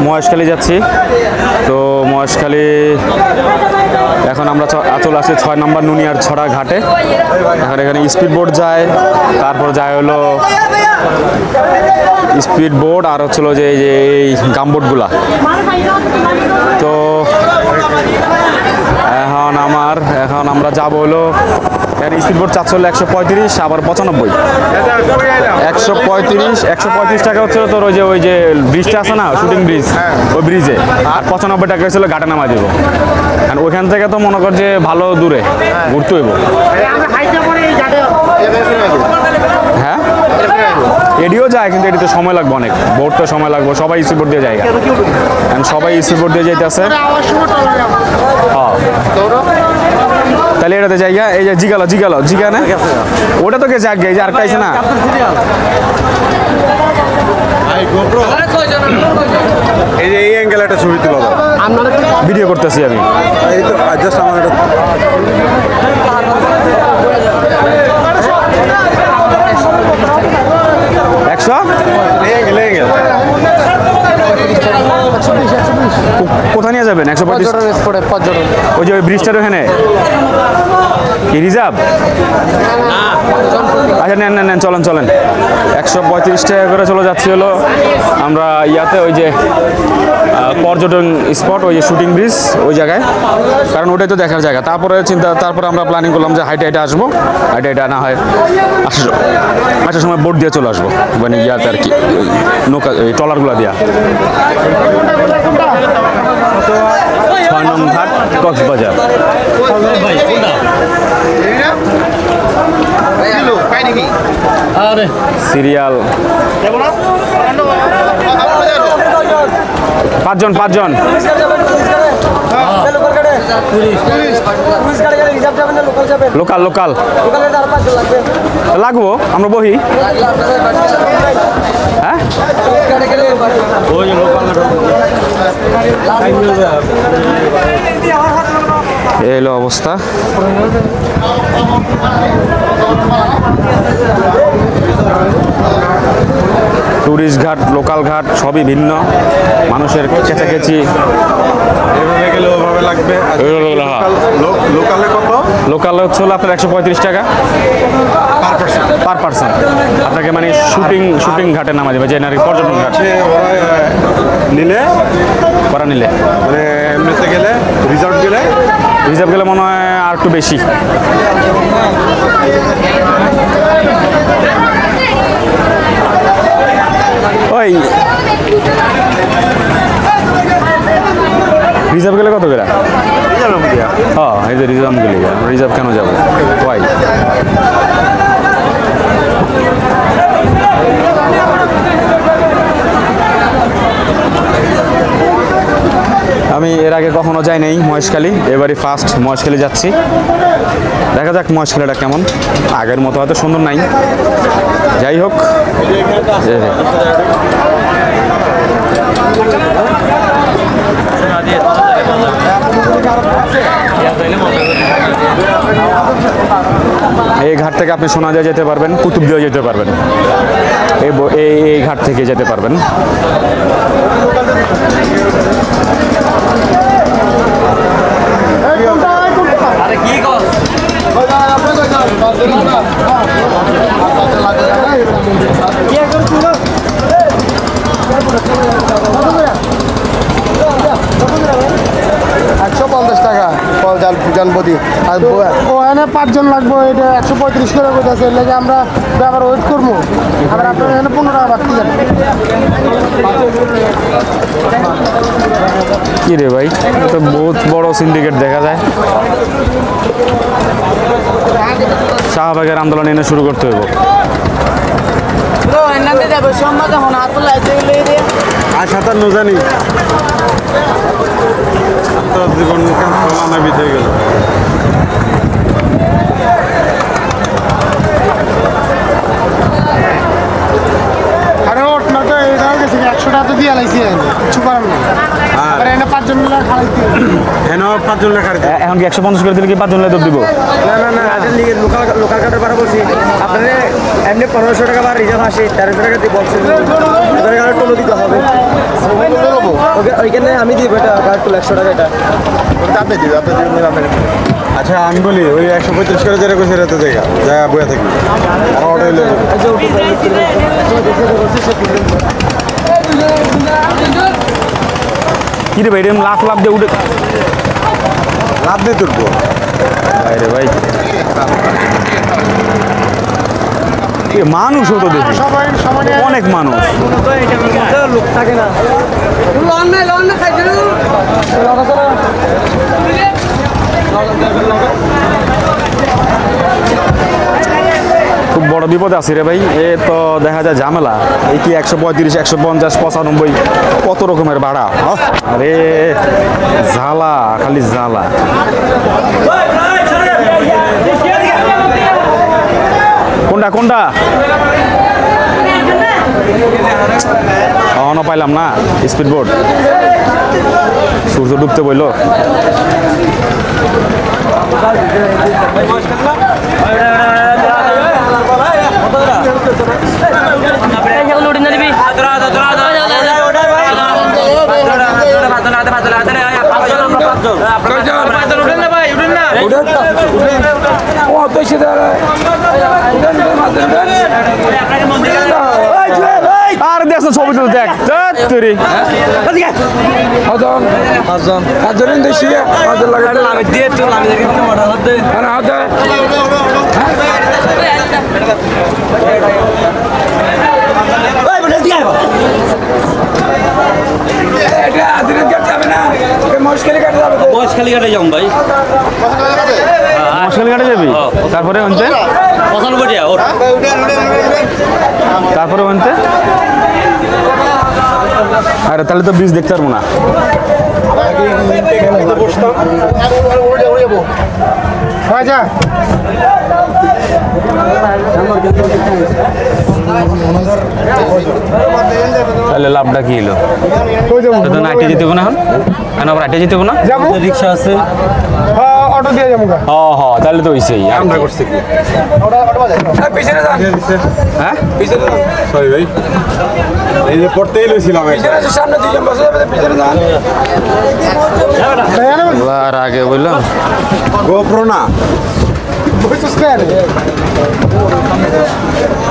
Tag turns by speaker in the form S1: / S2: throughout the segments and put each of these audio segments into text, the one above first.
S1: মহেশখালী যাচ্ছি। তো মহেশখালী এখন আমরা চলে আসছি 6 নম্বর নুনিয়ার ছড়া ঘাটে। এখন এখানে স্পিড বোট যায়, তারপর যায় হলো স্পিড বোট আর হচ্ছিল যে এই গামবোটগুলা। তো এখন আমরা যাবো হলো এখানে স্পিড বোট চাচ্ছে হলো 135, আবার 95, 135 টাকা হচ্ছে তোর ওই যে ব্রিজটা আছে না, শুটিং ব্রিজ, ওই ব্রিজে। আর 95 টাকা হচ্ছিল ঘাটে নামা দিব। কারণ ওইখান থেকে তো মনে কর যে ভালো দূরে ঘুরতে হইব। হ্যাঁ, এডিও যায়, কিন্তু এটিতে সময় লাগবে অনেক, বোট তো সময় লাগবে। সবাই স্পিড বোট দিয়ে যায়, সবাই স্পিড বোট দিয়ে যাইতেছে। হ্যাঁ, তাহলে এটাতে জায়গা এই যে জিগা না, ওটা তো গেছে আগে, এই যে আরেকটা আছে না।
S2: এই যে এই অ্যাঙ্গেল একটা ছবি তুলো,
S1: ভিডিও করতেছি আমি।
S2: এই তো জাস্ট আমার একটা
S1: কোথায় নিয়ে যাবেন? 135 ওই যে ওই ব্রিজটার ওখানে কি রিজার্ভ? আচ্ছা নেন চলেন 135 টাকা করে চলে যাচ্ছি হলো আমরা ইয়াতে, ওই যে পর্যটন স্পট, ওই যে শুটিং ব্রিজ, ওই জায়গায়। কারণ ওটাই তো দেখার জায়গা। তারপরে আমরা প্ল্যানিং করলাম যে হাইটে আসবো, হাইটে না হয় আসার সময় বোট দিয়ে চলে আসবো, মানে ইয়াতে আর কি, নৌকা, এই ট্রলারগুলো দিয়া। 6 নং ঘাট, কক্সবাজার। সিরিয়াল 5 জন লোকাল লাগবো, আমরা বহি। হ্যাঁ, এই হলো অবস্থা। টুরিস্ট ঘাট, লোকাল ঘাট সবই ভিন্ন, মানুষের চেঁচাকেচি।
S2: এভাবে গেলে ওভাবে লাগবে। লোকালে কত?
S1: লোকালে হচ্ছে হলো আপনার 135 টাকা পার পার্সন। আপনাকে মানে শুটিং ঘাটে নামা যাবে, যে নারী পর্যটন ঘাট
S2: নিলে
S1: মানে
S2: এমনিতে গেলে, রিজার্ভ গেলে
S1: মনে হয় আর একটু বেশি। ওই রিজার্ভ গেলে কত করে? হ্যাঁ, এই যে রিজার্ভ গেলে, রিজার্ভ কেন যাবো? ওয়াই আমি এর আগে কখনো যাই নাই মহেশখালী, এবারই ফার্স্ট মহেশখালী যাচ্ছি। দেখা যাক মহেশখালীটা কেমন। আগের মতো হয়তো সুন্দর নাই, যাই হোক। এই ঘাট থেকে আপনি সোনাদিয়া যেতে পারবেন, কুতুবদিয়া যেতে পারবেন, এই ঘাট থেকে যেতে পারবেন।
S3: জানবদি আর ওখানে 5 জন লাগবো, এটা 135 করে বলতেছে। এর লাগে আমরা আবার ওয়েট করবো, আবার আপনার এখানে 15 টাকা বাড়তি যাবে।
S1: কি রে ভাই, তো বহুত বড় সিন্ডিকেট দেখা যায়। শাহবাগের আন্দোলন এনে শুরু করতে হইব।
S2: আর সাঁতার ন জানি জীবন মানবিত হয়ে গেল।
S3: আরে ওঠ না তো, এটা গেছে 100 টাকা তো দিয়ে লাইছি, কিছু করার না। আর এনে 5 জন মিলে খাইতে,
S2: এনে 5 জন লেখা।
S1: এখন কি 150 করে দিলে কি 5 জন লেদব দিব?
S4: না আজের লিগে লোকাল কার্ডের পারা বলছি আপনাদের এমনি 1500 টাকা বা রিজার্ভ আসে 1300 টাকা দিয়ে বলছেন, এবারে কার্ড টোলো দিতে হবে। ওইখানে আমি দিব এটা কার্ড 100 টাকা এটা
S3: আপনি দিবেন আপনি
S2: আচ্ছা আমি বলি ওই 135 করে যেটা কইছে রাতে জায়গা যা বইয়া থাকি আর অটো হইলে
S1: কি রে ভাই এরকম লাফ লাফ দিয়ে উঠে
S2: লাভ দিয়ে তুলবো
S1: ভাই রে ভাই এ মানুষ হতো দেখি
S3: সবাই সবাই
S1: অনেক মানুষ
S4: লোক থাকে না
S1: খুব বড় বিপদ আছে রে ভাই এ তো দেখা যায় ঝামেলা এই কি 135 150 95 কত রকমের ভাড়া আরে জ্বালা খালি জ্বালা কোনটা কোনটা অহনো পাইলাম না স্পিড বোট সূর্য ডুবতে বইলো আর দেখো ছবি তুল দেখ তুই
S5: মশখালি কাটে যাও ভাই
S1: মশাল ঘাটে যাবি তারপরে অন্তে
S5: 95 টাকা ওর
S1: তারপরে অন্তে আরে তাহলে তো ব্রিজ দেখতে পারবো না
S3: যা
S1: তাহলে লাভটা কি হলো তো নাইটে যেতে না এখন এখন আবার হাইটে যেতে না
S3: যাবো
S5: রিক্সা আছে
S3: অটো দিয়ে যাবো
S1: হ তাহলে তো হইছেই আর
S2: আমরা
S1: কি।
S2: করছি কি
S1: হ্যাঁ
S2: সরি ভাই এই যে পড়তেই লইছিলাম
S1: আর আগে বললাম
S2: গোপ্রো না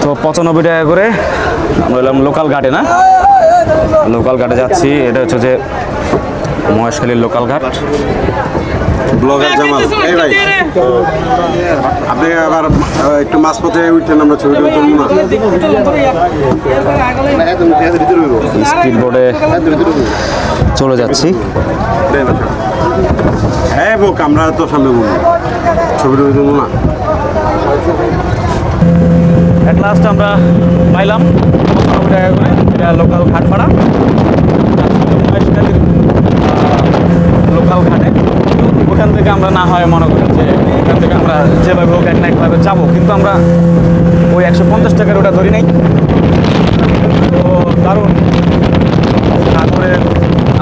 S1: তো 95 টাকা করে আমরা এলাম লোকাল ঘাটে না লোকাল ঘাটে যাচ্ছি এটা হচ্ছে যে মহেশখালীর লোকাল ঘাট
S2: ব্লগার জামাল এই ভাই আপনি আবার একটু মাঝপথে উঠেন আমরা ছবি তুলব না
S1: স্পিড বোর্ডে চলে যাচ্ছি
S2: হ্যাঁ বোক আমরা তো সামনে বলবো ছবি তুলব না
S1: অ্যাট লাস্ট আমরা পাইলাম 95 টাকা করে এটা লোকাল ঘাট ভাড়া মহেশখালীর লোকাল ঘাটে ওখান থেকে আমরা না হয় মনে করি যে ওখান থেকে আমরা যেভাবে হোক এক না একভাবে যাবো কিন্তু আমরা ওই 150 টাকার ওটা ধরি নাই তো দারুণ সাগরে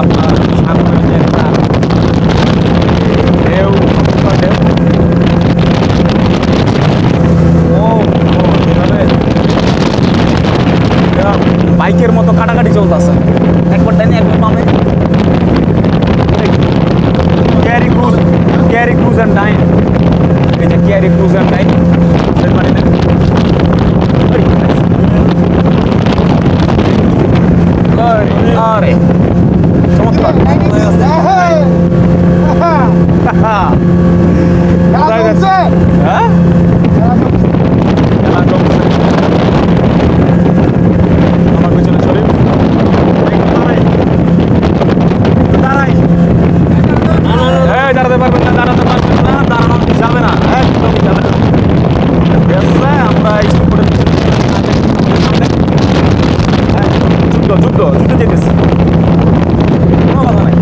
S1: আপনার সাগরের যে একটা ঢেউ ঢেউ এভাবে বাইকের মতো কাটাকাটি চলতেছে একবার ডাইনে একবার বামে ক্যারি ক্রুজ অ্যান্ড ডাইন এই যে ক্যারি ক্রুজ অ্যান্ড ডাইন আরে চমৎকার কোথায় যাচ্ছে? হ্যাঁ খেলা জমছে। আমার পিছনে শরীফ দাঁড়াতে পারবেন না দাঁড়াতে পারবেন না দাঁড়ানো যাবে না একদমই যাবে না আমরা যুদ্ধ যেতেছি কোনো কথা নাই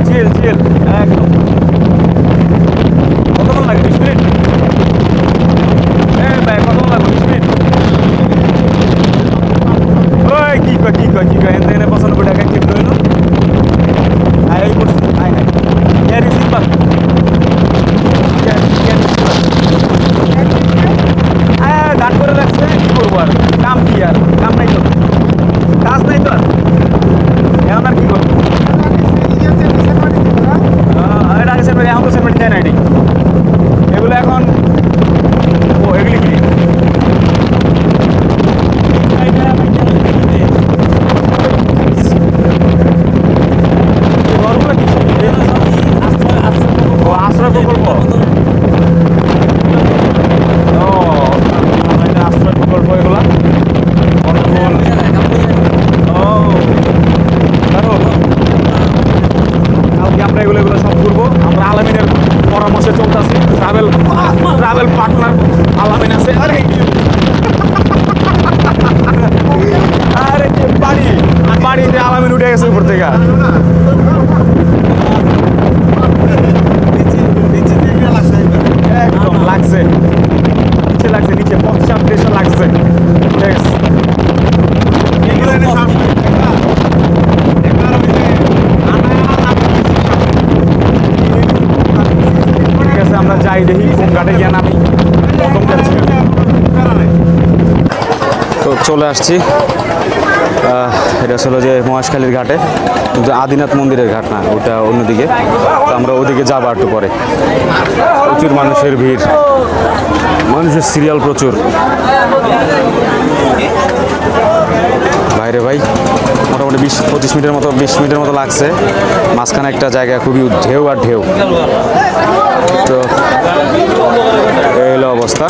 S1: চিল একদম কতক্ষণ লাগে 20 মিনিট ভাই কতক্ষণ লাগবে 20 মিনিট ওই কি কয় এনে 95 টাকা কেমন হইলো এই করছি হাই ক্যারি সিম্পল ক্যারি পরামর্শে চলতেছি। ট্রাভেল পার্টনার আলামিন আছে। আরে বাড়িতে আলামিন উঠে গেছে উপর থেকে। একদম লাগছে, নিচে 50 লাগছে। ঠিক আছে, ঠিক আছে, আমরা যাই দেখি কোন ঘাটে গিয়ে নামি। প্রথম যাচ্ছি তো চলে আসছি। এটা ছিল যে মহেশখালীর ঘাটে, কিন্তু আদিনাথ মন্দিরের ঘাট না, ওটা অন্যদিকে। তো আমরা ওদিকে যাবো একটু পরে। প্রচুর মানুষের ভিড়, মানুষের সিরিয়াল প্রচুর। বাইরে ভাই মোটামুটি 20-25 মিনিটের মতো লাগছে। মাঝখানে একটা জায়গা খুবই ঢেউ আর ঢেউ। তো এই হলো অবস্থা।